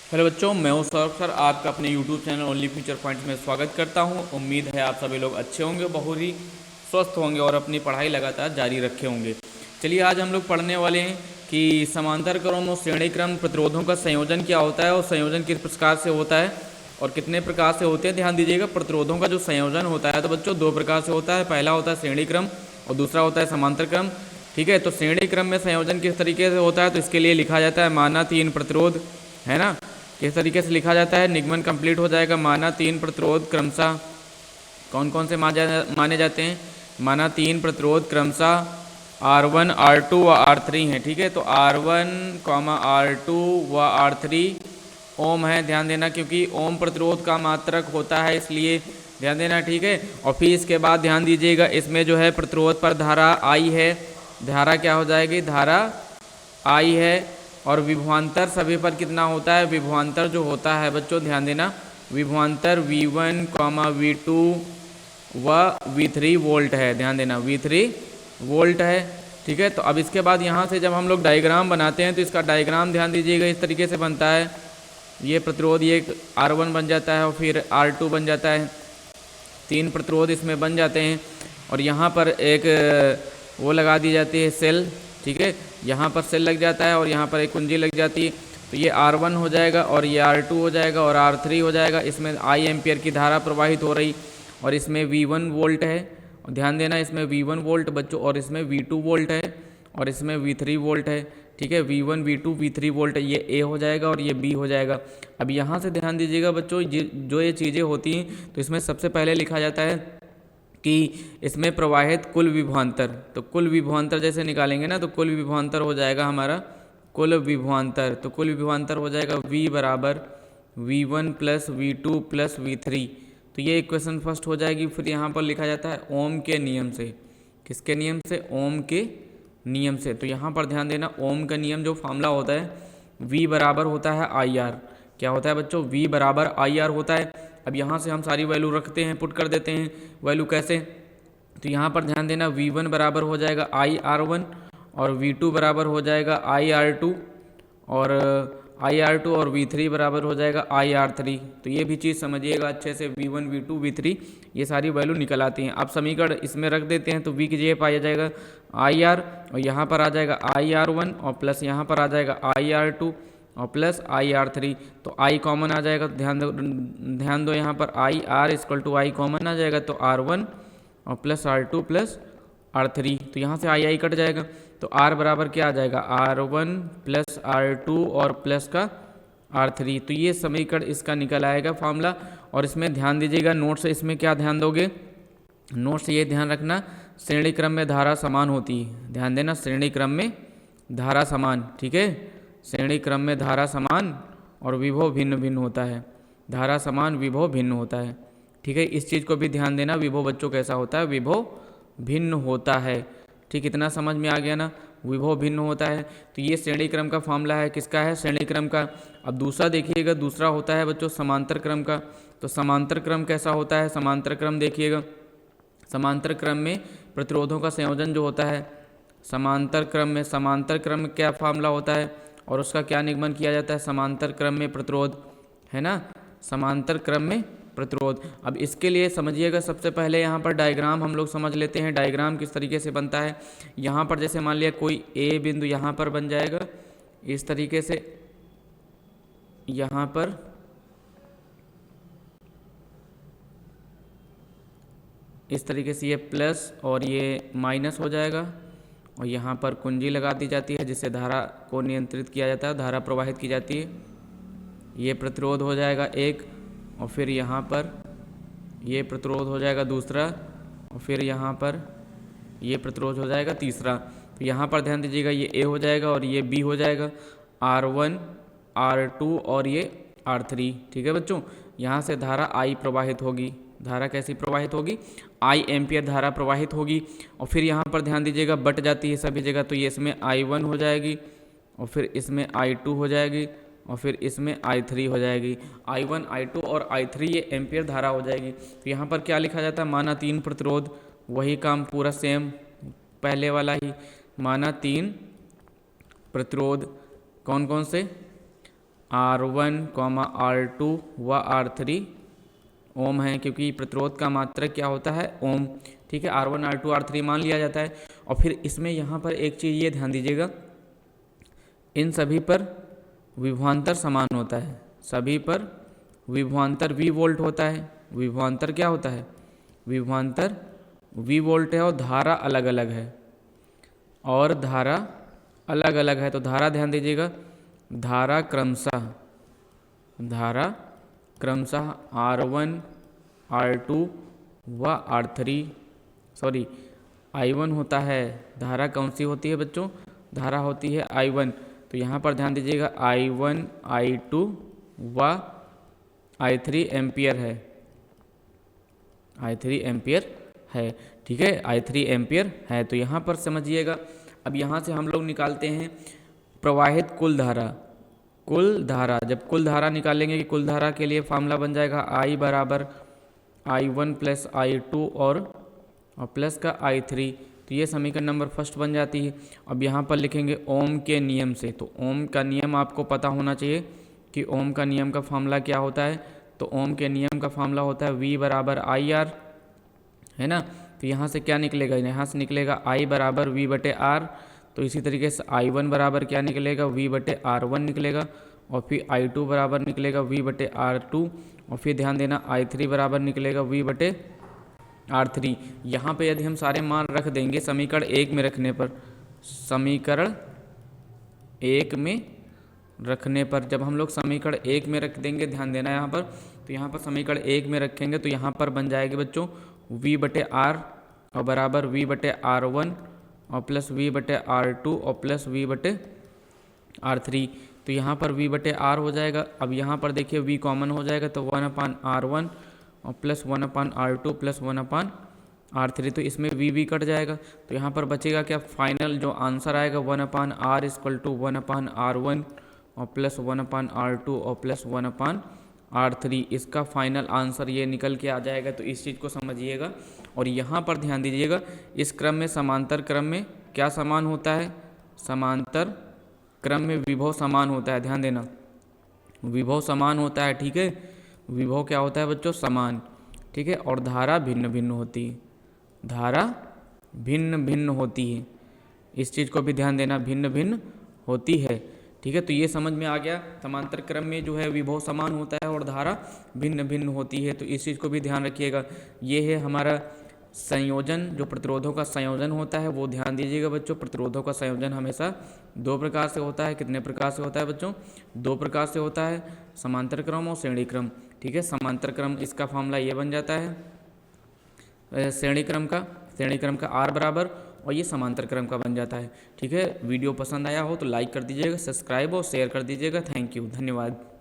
Hello बच्चों, मैं हूं सौरभ सर, आपका अपने YouTube channel only future points में स्वागत करता हूं। उम्मीद है आप सभी लोग अच्छे होंगे, बहुत ही स्वस्थ होंगे और अपनी पढ़ाई लगातार जारी रखे होंगे। चलिए आज हम लोग पढ़ने वाले हैं कि समांतर क्रम और श्रेणी क्रम प्रतिरोधों का संयोजन क्या होता है और संयोजन किस प्रकार से होता है और कितने प्रकार से होते हैं। ध्यान दीजिएगा, प्रतिरोधों का जो संयोजन होता है तो बच्चों दो प्रकार से होता है। पहला होता है श्रेणी क्रम और दूसरा होता है समांतर क्रम। ठीक है, तो श्रेणी क्रम में संयोजन किस तरीके से होता है तो इसके लिए लिखा जाता है माना तीन प्रतिरोध, है ना। किस तरीके से लिखा जाता है, निगमन कंप्लीट हो जाएगा। माना तीन प्रतिरोध क्रमशः कौन कौन से माने जाते हैं। माना तीन प्रतिरोध क्रमशः R1 R2 व R3 हैं। ठीक है, तो R1, R2 व R3 ओम है। ध्यान देना, क्योंकि ओम प्रतिरोध का मात्रक होता है, इसलिए ध्यान देना। ठीक है, और फिर इसके बाद ध्यान दीजिएगा, इसमें जो है प्रतिरोध पर धारा I है। धारा क्या हो जाएगी, धारा I है। और विभवांतर सभी पर कितना होता है, विभवांतर जो होता है बच्चों ध्यान देना, विभवांतर V1, V2 व V3 वोल्ट है। ध्यान देना, V3 वोल्ट है। ठीक है, तो अब इसके बाद यहाँ से जब हम लोग डायग्राम बनाते हैं तो इसका डायग्राम ध्यान दीजिएगा इस तरीके से बनता है। ये प्रतिरोध ये R1 बन जाता है और फिर R2 बन जाता है। तीन प्रतिरोध इसमें बन जाते हैं और यहाँ पर एक वो लगा दी जाती है सेल। ठीक है, यहाँ पर सेल लग जाता है और यहाँ पर एक कुंजी लग जाती है। तो ये R1 हो जाएगा और ये R2 हो जाएगा और R3 हो जाएगा। इसमें I एम्पियर की धारा प्रवाहित हो रही और इसमें V1 वोल्ट है। और ध्यान देना, इसमें V1 वोल्ट बच्चों और इसमें V2 वोल्ट है और इसमें V3 वोल्ट है। ठीक है, V1 V2 V3 वोल्ट, ये A हो जाएगा और ये B हो जाएगा। अब यहाँ से ध्यान दीजिएगा बच्चों, जो ये चीज़ें होती हैं तो इसमें सबसे पहले लिखा जाता है कि इसमें प्रवाहित कुल विभवांतर। तो कुल विभवांतर जैसे निकालेंगे ना, तो कुल विभवांतर हो जाएगा हमारा कुल विभवांतर। तो कुल विभवांतर हो जाएगा V बराबर V1 plus V2 plus V3। तो ये इक्वेशन फर्स्ट हो जाएगी। फिर यहाँ पर लिखा जाता है ओम के नियम से। किसके नियम से, ओम के नियम से। तो यहाँ पर ध्यान देना, ओम का नियम जो फार्मूला होता है V बराबर होता है IR। क्या होता है बच्चों, V बराबर IR होता है। अब यहाँ से हम सारी वैल्यू रखते हैं, पुट कर देते हैं। वैल्यू कैसे, तो यहाँ पर ध्यान देना, V1 बराबर हो जाएगा IR1 और V2 बराबर हो जाएगा IR2 और IR2 और V3 बराबर हो जाएगा IR3। तो ये भी चीज़ समझिएगा अच्छे से, V1 V2 V3 ये सारी वैल्यू निकल आती हैं। आप समीकरण इसमें रख देते हैं तो V की जगह पाया जाएगा IR और यहाँ पर आ जाएगा IR1 और प्लस यहाँ पर आ जाएगा IR2 और प्लस IR3। तो I कॉमन आ जाएगा। ध्यान दो यहाँ पर IR equal to I common आ जाएगा, तो R1 और प्लस R2 प्लस R3। तो यहाँ से I कट जाएगा, तो R बराबर क्या आ जाएगा, R1 प्लस R2 और प्लस का R3। तो ये समीकरण इसका निकल आएगा फार्मूला। और इसमें ध्यान दीजिएगा, नोट से इसमें क्या ध्यान दोगे, नोट से ये ध्यान रखना, श्रेणी क्रम में धारा समान होती है। ध्यान देना, श्रेणी क्रम में धारा समान। ठीक है, श्रेणी क्रम में धारा समान और विभव भिन्न भिन्न होता है। धारा समान, विभव भिन्न होता है। ठीक है, इस चीज़ को भी ध्यान देना, विभव बच्चों कैसा होता है, विभव भिन्न होता है। ठीक, इतना समझ में आ गया ना, विभव भिन्न होता है। तो ये श्रेणी क्रम का फार्मूला है, किसका है, श्रेणी क्रम का। अब दूसरा देखिएगा, दूसरा होता है बच्चों समांतर क्रम का। तो समांतर क्रम कैसा होता है, समांतर क्रम देखिएगा, समांतर क्रम में प्रतिरोधों का संयोजन जो होता है, समांतर क्रम में क्या फार्मूला होता है और उसका क्या निगमन किया जाता है, समांतर क्रम में प्रतिरोध, है ना, समांतर क्रम में प्रतिरोध। अब इसके लिए समझिएगा, सबसे पहले यहाँ पर डायग्राम हम लोग समझ लेते हैं। डायग्राम किस तरीके से बनता है, यहाँ पर जैसे मान लिया कोई A बिंदु यहाँ पर बन जाएगा इस तरीके से, यहाँ पर इस तरीके से ये प्लस और ये माइनस हो जाएगा और यहाँ पर कुंजी लगा दी जाती है जिससे धारा को नियंत्रित किया जाता है, धारा प्रवाहित की जाती है। ये प्रतिरोध हो जाएगा एक और फिर यहाँ पर ये प्रतिरोध हो जाएगा दूसरा और फिर यहाँ पर ये प्रतिरोध हो जाएगा तीसरा। तो यहाँ पर ध्यान दीजिएगा, ये A हो जाएगा और ये B हो जाएगा, R1 R2 और ये R3। ठीक है बच्चों, यहाँ से धारा I प्रवाहित होगी। धारा कैसी प्रवाहित होगी, I एम्पियर धारा प्रवाहित होगी। और फिर यहाँ पर ध्यान दीजिएगा, बट जाती है सभी जगह, तो ये इसमें I1 हो जाएगी और फिर इसमें I2 हो जाएगी और फिर इसमें I3 हो जाएगी। I1 I2 और I3 ये एम्पियर धारा हो जाएगी। तो यहाँ पर क्या लिखा जाता है, माना तीन प्रतिरोध, वही काम पूरा सेम पहले वाला ही, माना तीन प्रतिरोध कौन कौन से, R1, R2 व R3 ओम है, क्योंकि प्रतिरोध का मात्रक क्या होता है? ओम। ठीक है, R1, R2, R3 मान लिया जाता है। और फिर इसमें यहाँ पर एक चीज़ ये ध्यान दीजिएगा, इन सभी पर विभवांतर समान होता है। सभी पर विभवांतर V वोल्ट होता है। विभवांतर क्या होता है? विभवांतर V वोल्ट है और धारा अलग अलग है। और धारा अलग अलग है, तो धारा ध्यान दीजिएगा, धारा क्रमशः R1, R2 व R3 I1 होता है। धारा कौन सी होती है बच्चों? धारा होती है I1। तो यहाँ पर ध्यान दीजिएगा I1, I2 व I3 एम्पियर है। I3 एम्पियर है। ठीक है, I3 एम्पियर है। तो यहाँ पर समझिएगा, अब यहाँ से हम लोग निकालते हैं प्रवाहित कुल धारा। कुल धारा, जब कुल धारा निकालेंगे कि कुल धारा के लिए फार्मूला बन जाएगा I बराबर I1 प्लस I2 और प्लस का I3। तो ये समीकरण नंबर फर्स्ट बन जाती है। अब यहाँ पर लिखेंगे ओम के नियम से। तो ओम का नियम आपको पता होना चाहिए कि ओम का नियम का फार्मूला क्या होता है। तो ओम के नियम का फार्मूला होता है V बराबर IR, है ना। तो यहाँ से क्या निकलेगा? यहाँ से निकलेगा I बराबर V बटे R। तो इसी तरीके से I1 बराबर क्या निकलेगा? V बटे R1 निकलेगा। और फिर I2 बराबर निकलेगा V बटे R2। और फिर ध्यान देना I3 बराबर निकलेगा V बटे R3। यहाँ पे यदि हम सारे मान रख देंगे समीकरण 1 में रखने पर, समीकरण 1 में रखने पर, जब हम लोग समीकरण 1 में रख देंगे, ध्यान देना यहाँ पर, तो यहाँ पर समीकरण 1 में रखेंगे तो यहाँ पर बन जाएगी बच्चों V बटे R और बराबर V बटे R1 और प्लस V बटे R2 और प्लस V बटे R3। तो यहाँ पर V बटे R हो जाएगा। अब यहाँ पर देखिए V कॉमन हो जाएगा, तो 1/R1 और प्लस 1/R2 प्लस 1/R3। तो इसमें V कट जाएगा। तो यहाँ पर बचेगा क्या? फाइनल जो आंसर आएगा 1/R इक्वल टू 1/R1 और प्लस 1/R2 और प्लस 1/R3। इसका फाइनल आंसर ये निकल के आ जाएगा। तो इस चीज़ को समझिएगा। और यहाँ पर ध्यान दीजिएगा, इस क्रम में समांतर क्रम में क्या समान होता है? समांतर क्रम में विभव समान होता है। ध्यान देना, विभव समान होता है। ठीक है, विभव क्या होता है बच्चों? समान। ठीक है, और धारा भिन्न भिन्न होती है। धारा भिन्न भिन्न होती है। इस चीज़ को भी ध्यान देना, भिन्न भिन्न होती है। ठीक है, तो ये समझ में आ गया, समांतर क्रम में जो है विभव समान होता है और धारा भिन्न भिन्न होती है। तो इस चीज़ को भी ध्यान रखिएगा। ये है हमारा संयोजन, जो प्रतिरोधों का संयोजन होता है, वो ध्यान दीजिएगा बच्चों। प्रतिरोधों का संयोजन हमेशा 2 प्रकार से होता है। कितने प्रकार से होता है बच्चों? 2 प्रकार से होता है, समांतर क्रम और श्रेणी क्रम। ठीक है, समांतर क्रम इसका फॉर्मूला ये बन जाता है श्रेणी क्रम का R बराबर, और ये समांतर क्रम का बन जाता है। ठीक है, वीडियो पसंद आया हो तो लाइक कर दीजिएगा, सब्सक्राइब और शेयर कर दीजिएगा। थैंक यू, धन्यवाद।